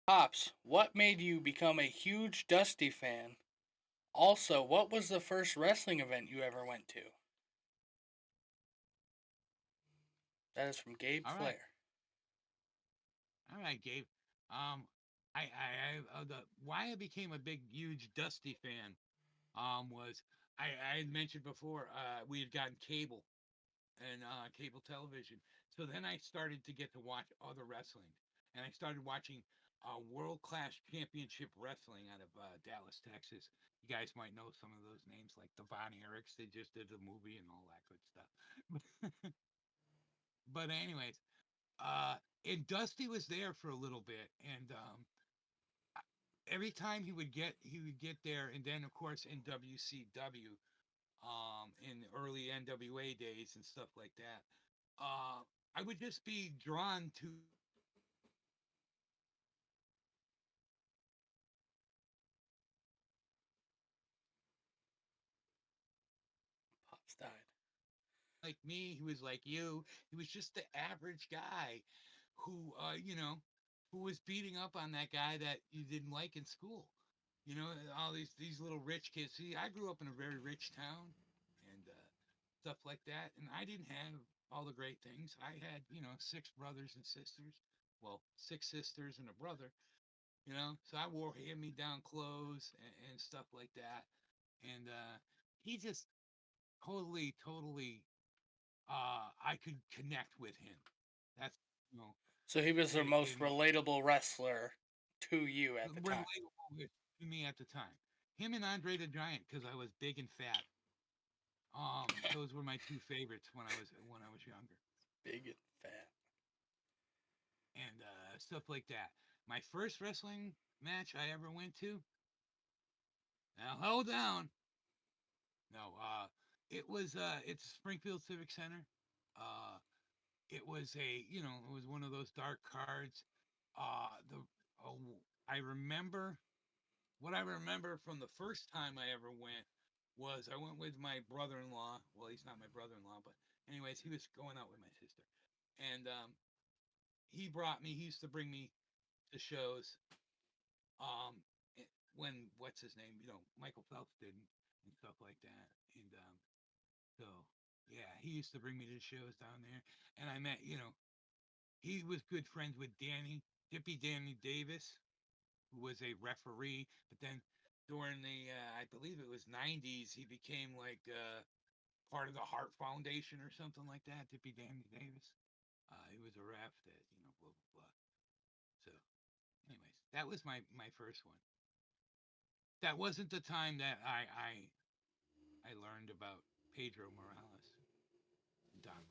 Pops, what made you become a huge Dusty fan? Also, what was the first wrestling event you ever went to? That is from Gabe All right, Flair. all right, Gabe. Um, the why I became a big, huge Dusty fan. Was I had mentioned before. We had gotten cable and cable television, so then I started to get to watch other wrestling, and I started watching World Class Championship Wrestling out of Dallas, Texas. You guys might know some of those names, like the Von Erichs. They just did the movie and all that good stuff. But anyways, and Dusty was there for a little bit, and every time he would get there, and then of course in WCW, in the early NWA days and stuff like that, uh, I would just be drawn to Pops died. like me. He was like you. He was just the average guy who, who was beating up on that guy that you didn't like in school. All these little rich kids. See, I grew up in a very rich town, and stuff like that. And I didn't have all the great things. I had, six brothers and sisters. Well, six sisters and a brother. So I wore hand-me-down clothes and stuff like that. And he just totally, I could connect with him. That's, you know, So he was the most in relatable wrestler to you at the time. relatable to me at the time. Him and Andre the Giant, because I was big and fat. Those were my two favorites when I was younger, Big and fat. and stuff like that. My first wrestling match I ever went to. Now hold down. No, it's Springfield Civic Center. Uh, it was one of those dark cards. The I remember what I remember from the first time I ever went was I went with my brother-in-law. Well, he's not my brother-in-law, but anyways, he was going out with my sister, and he brought me. He used to bring me to shows. When what's his name? Michael Phelps didn't and stuff like that, and so yeah, he used to bring me to shows down there, and I met he was good friends with Danny Davis, who was a referee. But then during the I believe it was '90s, he became like part of the Heart Foundation or something like that. Danny Davis. He was a ref that blah blah blah. So, anyways, that was my first one. That wasn't the time that I learned about Pedro Morales and Don